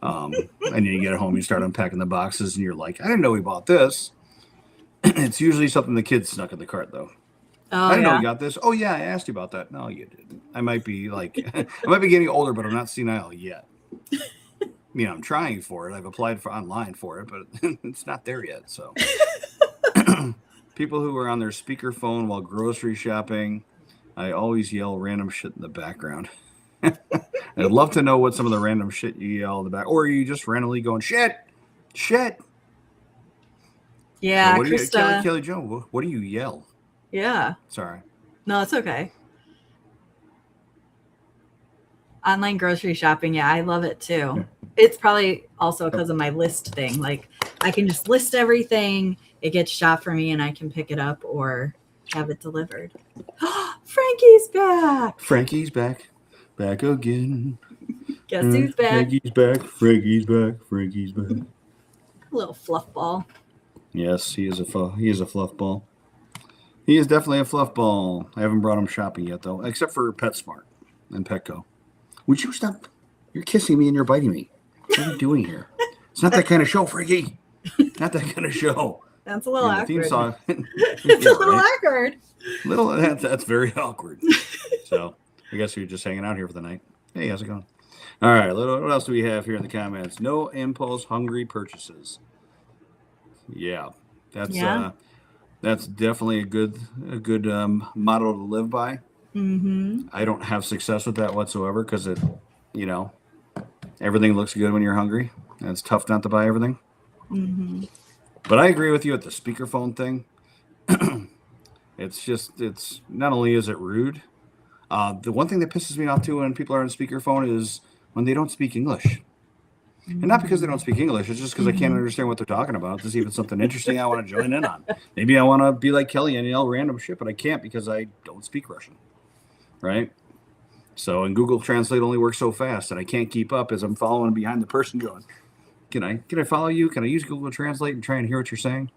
And then you get home, you start unpacking the boxes, and you're like, I didn't know we bought this. It's usually something the kids snuck in the cart, though. Oh, I didn't know yeah. we got this. Oh, yeah, I asked you about that. No, you didn't. I might be I might be getting older, but I'm not senile yet. I'm trying for it. I've applied for online for it, but it's not there yet. So people who are on their speakerphone while grocery shopping, I always yell random shit in the background. I'd love to know what some of the random shit you yell in the back, or are you just randomly going shit. Yeah, So what do you, Krista. Kelly Joe? What do you yell? Yeah. Sorry. No, it's okay. Online grocery shopping. Yeah, I love it too. It's probably also because of my list thing. Like I can just list everything. It gets shot for me and I can pick it up or have it delivered. Frankie's back. Frankie's back. Back again. Guess who's back? Frankie's back. Frankie's back. Frankie's back. A little fluff ball. Yes, he is a fluff ball. He is definitely a fluff ball. I haven't brought him shopping yet, though, except for PetSmart and Petco. Would you stop? You're kissing me and you're biting me. What are you doing here? It's not that kind of show, Frankie. Not that kind of show. That's a little awkward. The theme song. It's a little awkward. That's very awkward. So I guess you're just hanging out here for the night. Hey, how's it going? All right. What else do we have here in the comments? No impulse hungry purchases. Yeah, that's definitely a good motto to live by. Mm-hmm. I don't have success with that whatsoever because everything looks good when you're hungry, and it's tough not to buy everything. Mm-hmm. But I agree with you at the speakerphone thing. It's not only is it rude. The one thing that pisses me off too when people are on speakerphone is when they don't speak English. And not because they don't speak English, it's just because I can't understand what they're talking about to see if it's something interesting I want to join in on. Maybe I want to be like Kelly and yell random shit, but I can't because I don't speak Russian. Right? So, and Google Translate only works so fast, and I can't keep up as I'm following behind the person going, can I follow you? Can I use Google Translate and try and hear what you're saying?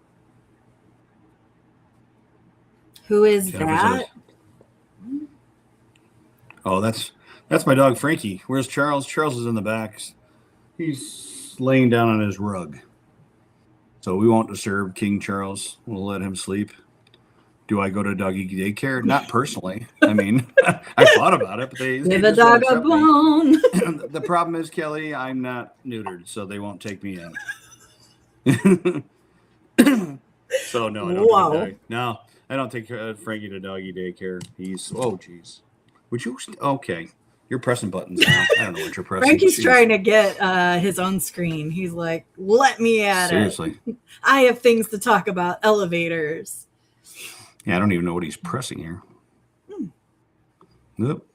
Who is that? Oh, that's my dog Frankie. Where's Charles? Charles is in the back. He's laying down on his rug. So we won't disturb King Charles. We'll let him sleep. Do I go to doggy daycare? Not personally. I mean, I thought about it, but they Give a dog a bone. The problem is, Kelly, I'm not neutered, so they won't take me in. So no, I don't. Whoa. No, I don't take Frankie to doggy daycare. Geez. Would you? Okay. You're pressing buttons now. I don't know what you're pressing. Frankie's trying to get his own screen. He's like, let me at Seriously. it. I have things to talk about. Elevators. Yeah, I don't even know what he's pressing here. Nope.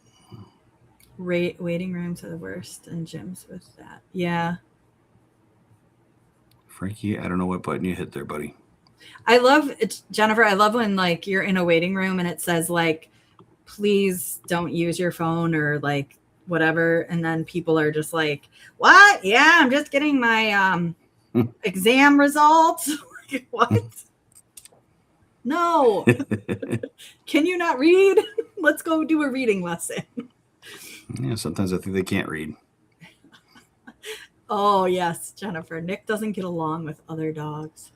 Waiting rooms are the worst and gyms with that. Yeah. Frankie, I don't know what button you hit there, buddy. I love it, Jennifer. I love when like you're in a waiting room and it says like, please don't use your phone or like whatever. And then people are just like, what? Yeah, I'm just getting my exam results. What? No. Can you not read? Let's go do a reading lesson. Yeah, sometimes I think they can't read. Oh, yes, Jennifer. Nick doesn't get along with other dogs.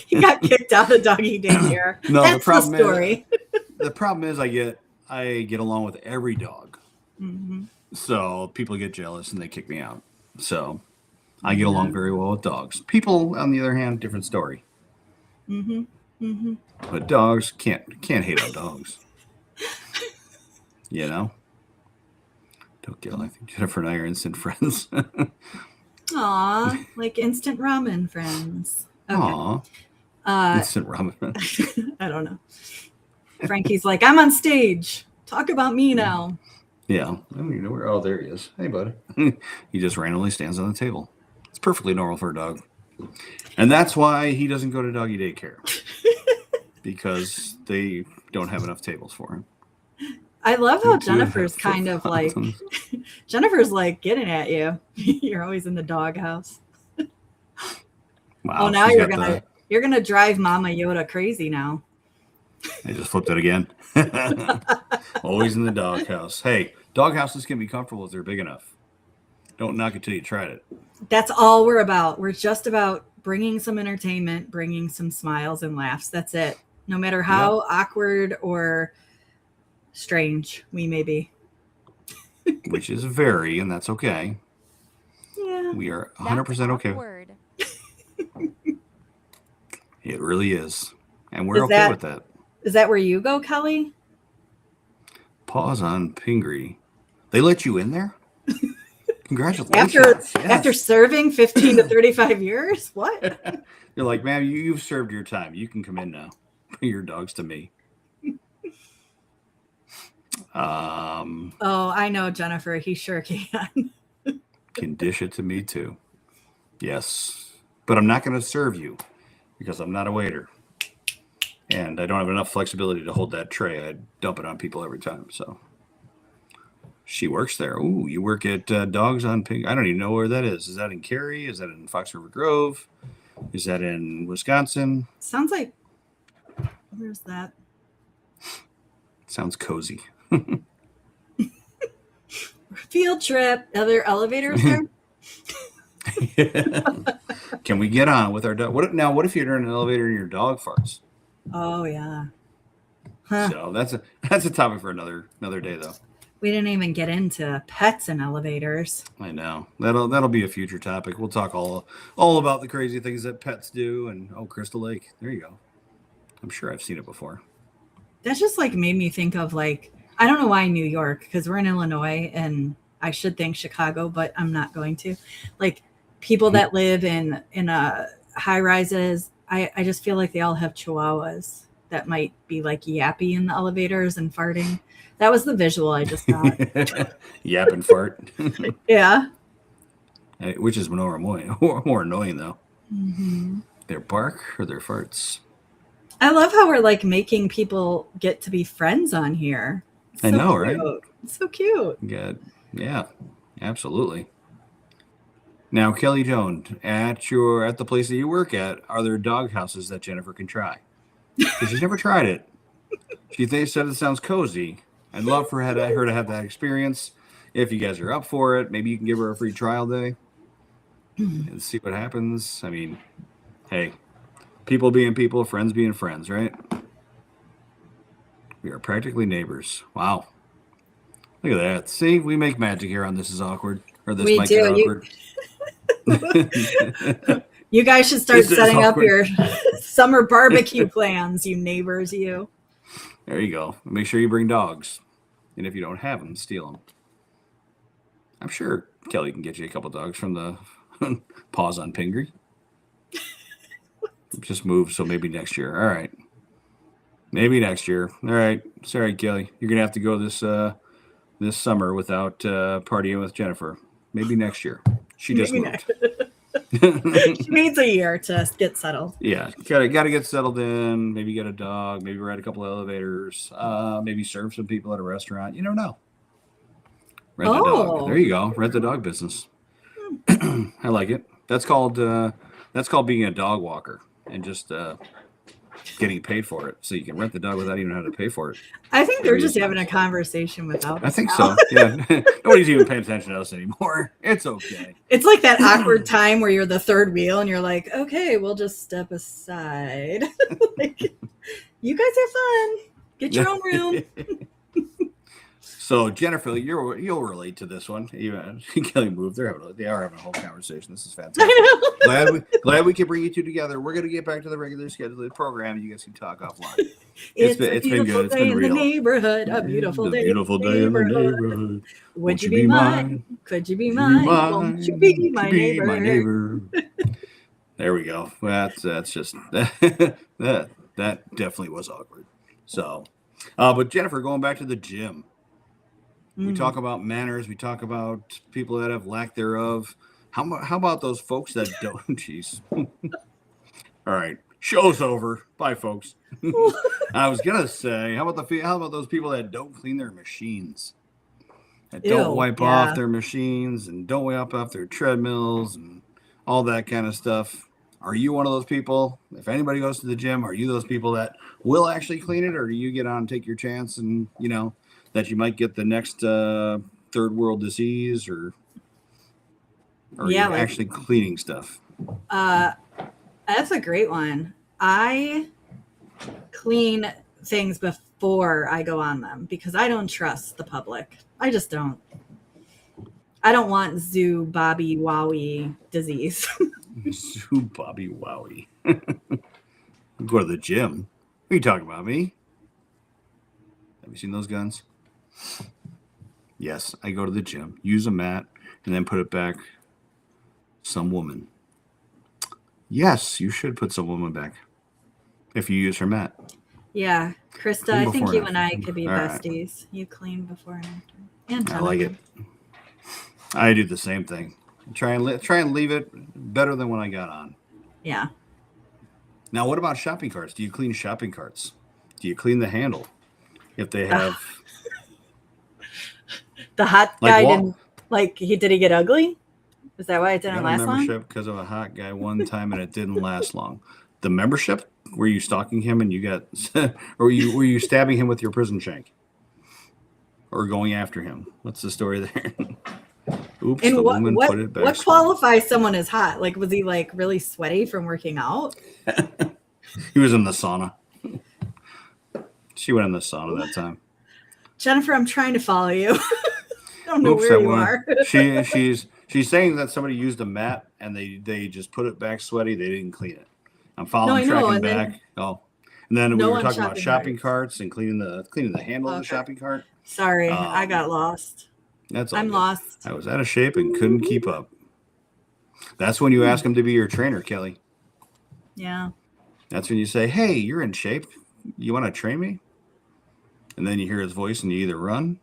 He got kicked out of doggy daycare. No, that's the story. The problem is I get along with every dog. Mm-hmm. So people get jealous and they kick me out. So I get along very well with dogs. People, on the other hand, different story. Mm-hmm. Mm-hmm. But dogs can't hate on dogs. You know? Don't get. I think Jennifer and I are instant friends. Aw, like instant ramen friends. Okay. Aw. Instant ramen. I don't know. Frankie's like, I'm on stage. Talk about me now. Yeah. I don't even know where. Oh, there he is. Hey, bud. He just randomly stands on the table. It's perfectly normal for a dog. And that's why he doesn't go to doggy daycare. because they don't have enough tables for him. I love how Two and a half Jennifer's kind foot of like, bottoms. Jennifer's like getting at you. You're always in the doghouse. Wow, Oh, now she's you're got you're gonna drive Mama Yoda crazy now. I just flipped it again. Always in the doghouse. Hey, doghouses can be comfortable if they're big enough. Don't knock it till you tried it. That's all we're about. We're just about bringing some entertainment, bringing some smiles and laughs. That's it. No matter how awkward or strange we may be. Which is very, and that's okay. Yeah. We are 100% okay. Word. It really is. And we're Is okay with that. Is that where you go, Kelly? Pause on Pingree. They let you in there? Congratulations. After serving 15 to 35 years? What? You're like, man, you've served your time. You can come in now. Bring your dogs to me. Oh, I know, Jennifer. He sure can. Can dish it to me too. Yes. But I'm not going to serve you because I'm not a waiter. And I don't have enough flexibility to hold that tray. I dump it on people every time. So she works there. Ooh, you work at Dogs on Pink. I don't even know where that is. Is that in Cary? Is that in Fox River Grove? Is that in Wisconsin? Sounds like, where's that? Sounds cozy. Field trip. Are there elevators there? Can we get on with our dog? What if you're in an elevator and your dog farts? Oh yeah. Huh. So that's a topic for another day though. We didn't even get into pets and elevators. I know. That'll be a future topic. We'll talk all about the crazy things that pets do and Crystal Lake. There you go. I'm sure I've seen it before. That just like made me think of like, I don't know why New York, because we're in Illinois and I should think Chicago, but I'm not going to. Like people that live in high rises, I just feel like they all have chihuahuas that might be like yappy in the elevators and farting. That was the visual I just got. Yap and fart. Yeah. Which is more annoying though. Mm-hmm. Their bark or their farts. I love how we're like making people get to be friends on here. I know, cute. right? It's so cute. Yeah, absolutely. Now, Kelly Jones, at the place that you work at, are there dog houses that Jennifer can try? Because she's never tried it. She said it sounds cozy. I'd love for her to have that experience. If you guys are up for it, maybe you can give her a free trial day and see what happens. I mean, hey, people being people, friends being friends, right? We are practically neighbors. Wow. Look at that. See, we make magic here on This Is Awkward. Or This Might Get Awkward. You guys should start setting up awkward. your summer barbecue plans, you neighbors, you. There you go. Make sure you bring dogs. And if you don't have them, steal them. I'm sure Kelly can get you a couple dogs from the Pause on Pingree. Just move, so maybe next year. All right. Maybe next year. All right. Sorry, Kelly. You're going to have to go this summer without partying with Jennifer. Maybe next year. She just moved. She needs a year to get settled. Yeah. Got to get settled in. Maybe get a dog. Maybe ride a couple of elevators. Maybe serve some people at a restaurant. You never know. Rent a dog. There you go. Rent the dog business. I like it. That's called being a dog walker and just getting paid for it. So you can rent the dog without even having to pay for it. I think they're just having a conversation without us. I think so. Yeah. Nobody's even paying attention to us anymore. It's okay. It's like that awkward time where you're the third wheel and you're like, okay, we'll just step aside. Like, you guys have fun. Get your own room. So Jennifer, you'll relate to this one. Kelly moved. They are having a whole conversation. This is fantastic. Glad we could bring you two together. We're gonna get back to the regular scheduled program. You guys can talk offline. It's been good. It's been real. In the neighborhood, a beautiful day. Beautiful day in the neighborhood. Would you be mine? Could you be mine? Won't you be my neighbor? There we go. That's just that definitely was awkward. So, but Jennifer, going back to the gym. We talk about manners. We talk about people that have lack thereof. How about those folks that don't? Jeez. All right. Show's over. Bye, folks. I was gonna say, how about those people that don't clean their machines, that don't Ew, wipe off yeah. their machines and don't wipe off their treadmills and all that kind of stuff? Are you one of those people? If anybody goes to the gym, are you those people that will actually clean it, or do you get on and take your chance and that you might get the next third world disease, or are Yeah, you like actually cleaning stuff? that's a great one. I clean things before I go on them because I don't trust the public. I just don't. I don't want zoo Bobby Wowie disease. Zoo Bobby Wowie. Go to the gym. What are you talking about, me? Have you seen those guns? Yes, I go to the gym, use a mat, and then put it back. Some woman. Yes, you should put some woman back if you use her mat. Yeah, Krista, Clean I think before you and and after. I could be All right. besties. You clean before and after. And I like it. I do the same thing. Try and leave it better than when I got on. Yeah. Now, what about shopping carts? Do you clean shopping carts? Do you clean the handle if they have The hot like guy wall? did he get ugly? Is that why it I didn't got a last long? membership because of a hot guy one time, and it didn't last long. The membership? Were you stalking him and you got, or were you stabbing him with your prison shank, or going after him? What's the story there? Oops, And the woman put it back. what qualifies someone as hot? Like, was he like really sweaty from working out? He was in the sauna. She went in the sauna that time. Jennifer, I'm trying to follow you. I don't know Oops, where that you woman. are. She's saying that somebody used a mat and they just put it back sweaty. They didn't clean it. I'm following, tracking back. And then we were talking about shopping carts and cleaning the handle of the shopping cart. Sorry, I got lost. That's all I'm good. lost. I was out of shape and couldn't keep up. That's when you ask him to be your trainer, Kelly. Yeah. That's when you say, "Hey, you're in shape. You want to train me?" And then you hear his voice and you either run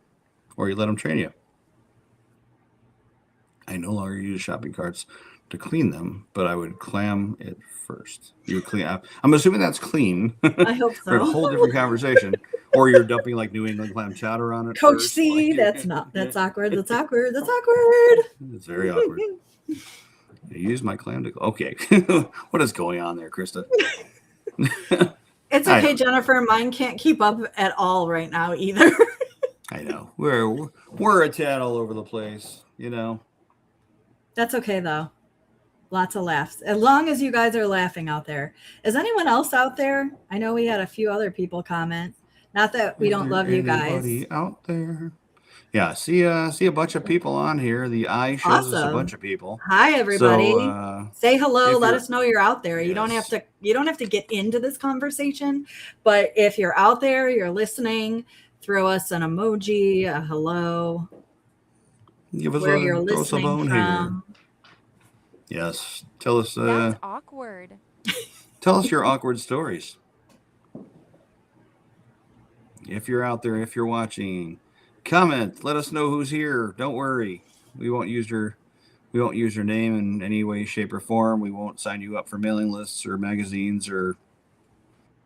or you let him train you. I no longer use shopping carts to clean them, but I would clam it first. You would clean. I'm assuming that's clean. I hope For a so. whole different conversation. Or you're dumping like New England clam chowder on it. Coach first. C, that's awkward. That's awkward. That's awkward. It's very awkward. I use my clam to go. Okay. What is going on there, Krista? It's okay, Jennifer. Mine can't keep up at all right now either. I know. We're a tad all over the place, That's okay though. Lots of laughs. As long as you guys are laughing out there. Is anyone else out there? I know we had a few other people comment. Not that we don't love you guys. Out there? Yeah, see a bunch of people on here. The eye shows us a bunch of people. Hi everybody. So, say hello. Let us know you're out there. Yes. You don't have to get into this conversation, but if you're out there, you're listening, throw us an emoji, a hello. Give us where you're listening from. Here. Yes. Tell us That's awkward. Tell us your awkward stories. If you're out there, if you're watching, comment. Let us know who's here. Don't worry. We won't use your name in any way, shape, or form. We won't sign you up for mailing lists or magazines or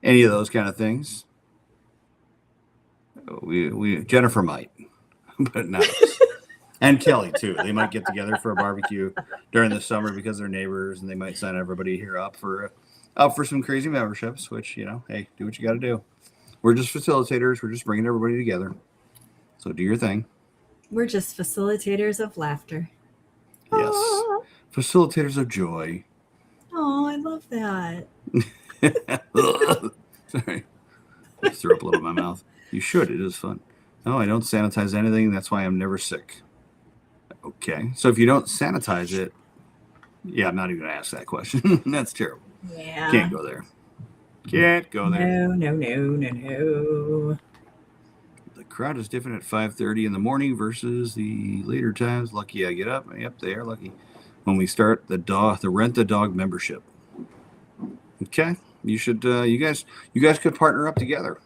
any of those kind of things. We Jennifer might, but not us. And Kelly too. They might get together for a barbecue during the summer because they're neighbors, and they might sign everybody here up for some crazy memberships. Which hey, do what you got to do. We're just facilitators. We're just bringing everybody together. So do your thing. We're just facilitators of laughter. Yes, aww. Facilitators of joy. Oh, I love that. Sorry, I threw up a little in my mouth. You should. It is fun. No, I don't sanitize anything. That's why I'm never sick. Okay. So if you don't sanitize it, I'm not even going to ask that question. That's terrible. Yeah. Can't go there. Can't go there. No. The crowd is different at 5:30 in the morning versus the later times. Lucky I get up. Yep, they are lucky. When we start the rent the dog membership. Okay. You should you guys could partner up together.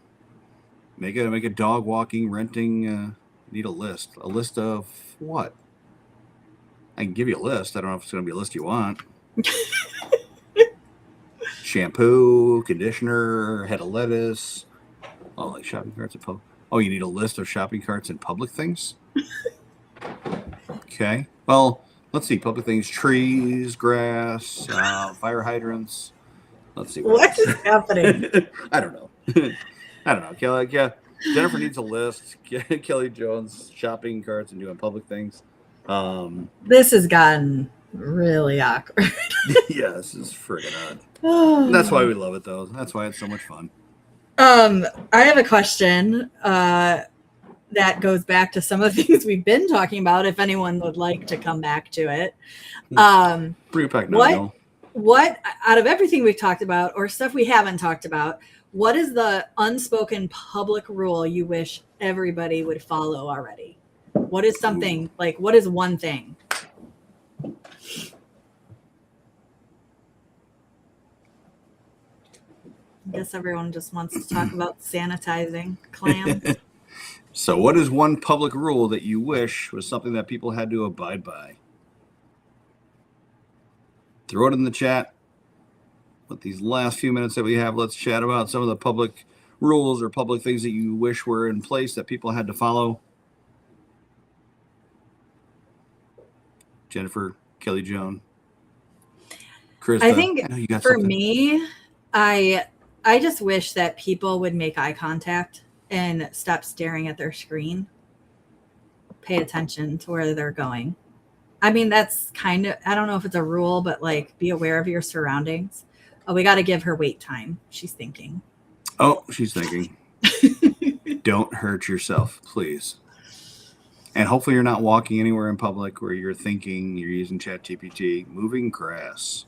Make a dog walking, renting. Need a list. A list of what? I can give you a list. I don't know if it's going to be a list you want. shampoo, conditioner, head of lettuce. Oh, like shopping carts in public. Oh, you need a list of shopping carts in public things? Okay. Well, let's see. Public things: trees, grass, fire hydrants. Let's see what What else. is happening? I don't know. I don't know. Kelly, yeah. Jennifer needs a list. Kelly Jones shopping carts and doing public things. This has gotten really awkward. Yeah, this is friggin' odd. That's why we love it, though. That's why it's so much fun. I have a question that goes back to some of the things we've been talking about. If anyone would like to come back to it, Bring it back now. What out of everything we've talked about or stuff we haven't talked about, what is the unspoken public rule you wish everybody would follow already? What is something like? What is one thing? I guess everyone just wants to talk about sanitizing clams. So, what is one public rule that you wish was something that people had to abide by? Throw it in the chat. With these last few minutes that we have, let's chat about some of the public rules or public things that you wish were in place that people had to follow. Jennifer, Kelly Joan, Krista. I think I know you got for something. me, I just wish that people would make eye contact and stop staring at their screen. Pay attention to where they're going. I mean, that's kind of, I don't know if it's a rule, but like be aware of your surroundings. Oh, we got to give her wait time. She's thinking. Oh, she's thinking. Don't hurt yourself, please. And hopefully you're not walking anywhere in public where you're thinking, you're using ChatGPT. Moving grass.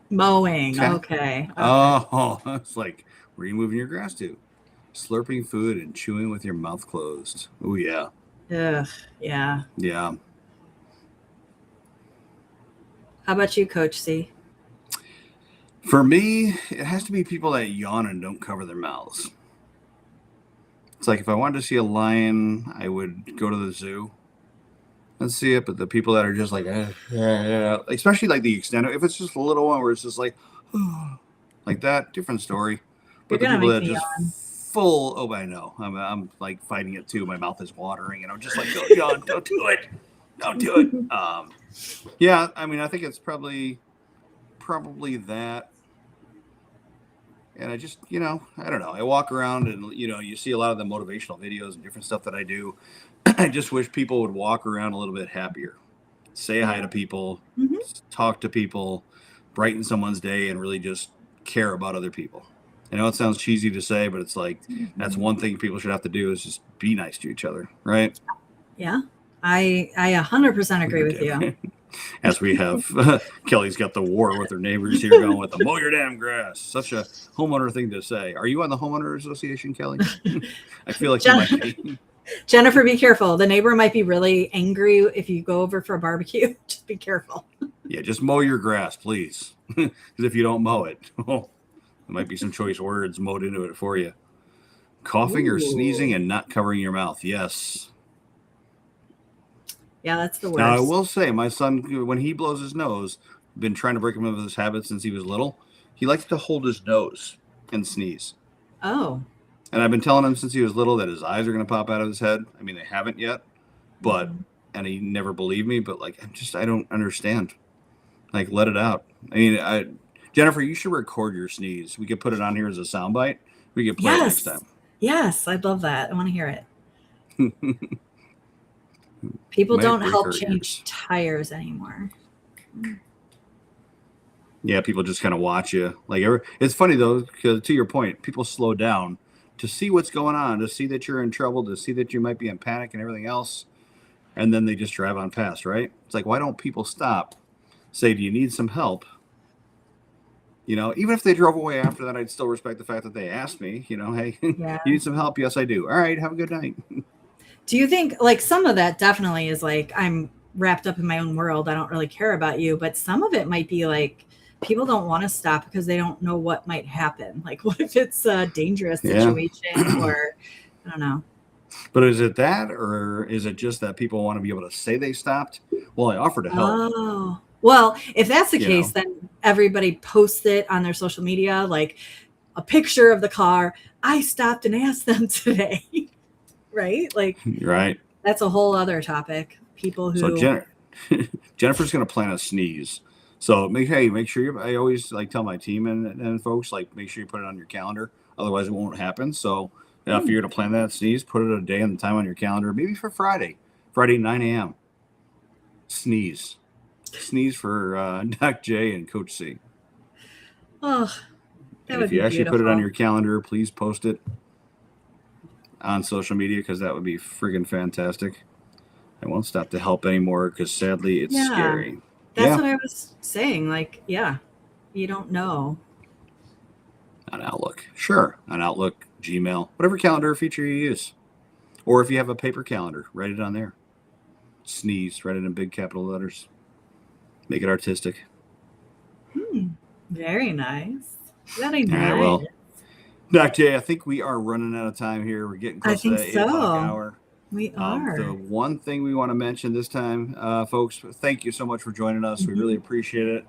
Mowing. Okay. Oh, it's like, where are you moving your grass to? Slurping food and chewing with your mouth closed. Oh, yeah. Ugh, yeah. Yeah. How about you, Coach C? For me, it has to be people that yawn and don't cover their mouths. It's like if I wanted to see a lion, I would go to the zoo and see it. But the people that are just like, especially like the extended, if it's just a little one where it's just like, like that, different story. But the people that are just full, oh, I know. I'm like fighting it too. My mouth is watering, and I'm just like, don't yawn, don't do it, don't do it. Yeah, I mean, I think it's probably that. And I just, I don't know. I walk around and, you see a lot of the motivational videos and different stuff that I do. I just wish people would walk around a little bit happier. Say hi to people, talk to people, brighten someone's day, and really just care about other people. I know it sounds cheesy to say, but it's like that's one thing people should have to do is just be nice to each other, right? Yeah, I 100% agree with you. As we have, Kelly's got the war with her neighbors here going with the mow your damn grass. Such a homeowner thing to say. Are you on the homeowner association, Kelly? I feel like you might be. Jennifer, be careful. The neighbor might be really angry if you go over for a barbecue. Just be careful. Yeah, just mow your grass, please. Because if you don't mow it, there might be some choice words mowed into it for you. Coughing or sneezing and not covering your mouth. Yes. Yeah, that's the worst. Now, I will say, my son, when he blows his nose, been trying to break him of this habit since he was little. He likes to hold his nose and sneeze. Oh. And I've been telling him since he was little that his eyes are going to pop out of his head. I mean, they haven't yet, but, and he never believed me, but like, I don't understand. Like, let it out. I mean, Jennifer, you should record your sneeze. We could put it on here as a soundbite. We could play it next time. Yes, I'd love that. I want to hear it. People don't help change tires anymore. Yeah, people just kind of watch you. Like, it's funny though, because to your point, people slow down to see what's going on, to see that you're in trouble, to see that you might be in panic and everything else, and then they just drive on past, right? It's like, why don't people stop? Say, do you need some help? Even if they drove away after that, I'd still respect the fact that they asked me. Hey, you need some help? Yes, I do. All right, have a good night. Do you think like some of that definitely is like I'm wrapped up in my own world, I don't really care about you, but some of it might be like people don't want to stop because they don't know what might happen. Like what if it's a dangerous situation or I don't know. But is it that, or is it just that people want to be able to say they stopped? Well, I offered to help. Oh, well, if that's the case, then everybody posts it on their social media, like a picture of the car. I stopped and asked them today. Right? Like, Right. that's a whole other topic. People who. So Jennifer's going to plan a sneeze. So make sure I always like tell my team and folks, like, make sure you put it on your calendar. Otherwise it won't happen. So if you're going to plan that sneeze, put it a day and the time on your calendar, maybe for Friday, 9 a.m. Sneeze for Doc J and Coach C. Oh, that would if you be actually beautiful. put it on your calendar, please post it on social media, because that would be friggin' fantastic. I won't stop to help anymore because sadly it's scary. That's what I was saying. Like, you don't know. On Outlook. Sure. On Outlook, Gmail, whatever calendar feature you use. Or if you have a paper calendar, write it on there. Sneeze, write it in big capital letters. Make it artistic. Very nice. Very All nice. right, well, Doc J, I think we are running out of time here. We're getting close to that 8 o'clock hour. We are. The one thing we want to mention this time, folks, thank you so much for joining us. We really appreciate it.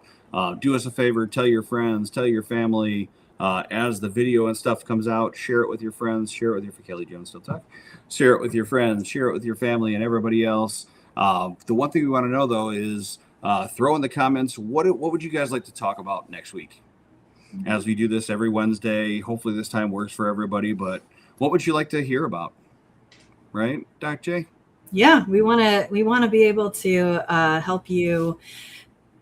Do us a favor, tell your friends, tell your family. As the video and stuff comes out, share it with your friends, share it with your Kelly Jones still talk. Share it with your friends, share it with your family and everybody else. The one thing we want to know though is throw in the comments what would you guys like to talk about next week? As we do this every Wednesday, hopefully this time works for everybody, but what would you like to hear about? Right, Doc J? Yeah, we want to be able to help you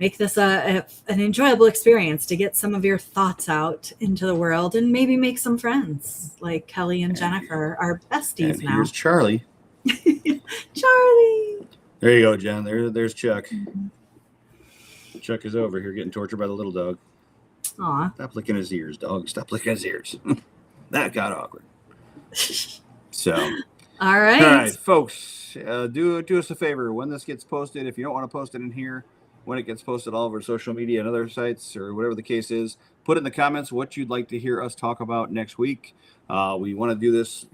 make this an enjoyable experience, to get some of your thoughts out into the world and maybe make some friends like Kelly and Jennifer, our besties now. Here's Charlie. Charlie. There you go, Jen. There's Chuck. Chuck is over here getting tortured by the little dog. Aw. Stop licking his ears, dog. Stop licking his ears. That got awkward. So, all right, folks, do us a favor. When this gets posted, if you don't want to post it in here, when it gets posted all over social media and other sites or whatever the case is, put in the comments what you'd like to hear us talk about next week. We want to do this,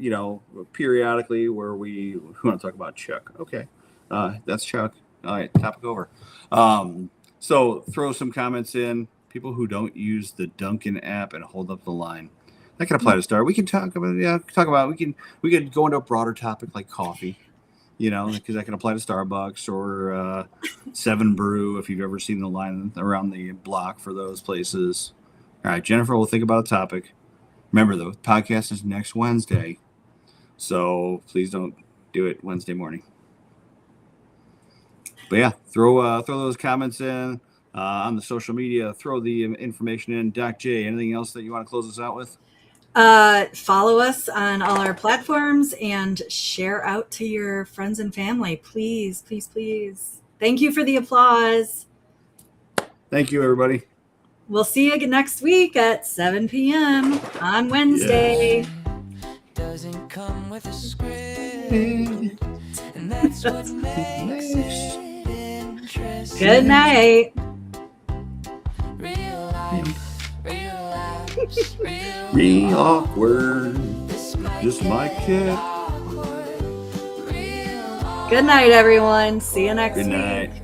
periodically, where we want to talk about Chuck. Okay, that's Chuck. All right, topic over. So throw some comments in. People who don't use the Dunkin' app and hold up the line. That can apply to Star. We can talk about we could go into a broader topic like coffee, because that can apply to Starbucks or 7 Brew if you've ever seen the line around the block for those places. All right, Jennifer, we'll think about a topic. Remember, the podcast is next Wednesday, so please don't do it Wednesday morning. But yeah, throw those comments in on the social media. Throw the information in. Doc J, anything else that you want to close us out with? Follow us on all our platforms and share out to your friends and family. Please, please, please. Thank you for the applause. Thank you, everybody. We'll see you next week at 7 p.m. on Wednesday. Doesn't come with a script, and that's what makes it interesting. Good night. Real life, real laughs, Real awkward. Just my kid. Good night, everyone. See you next week. Good night.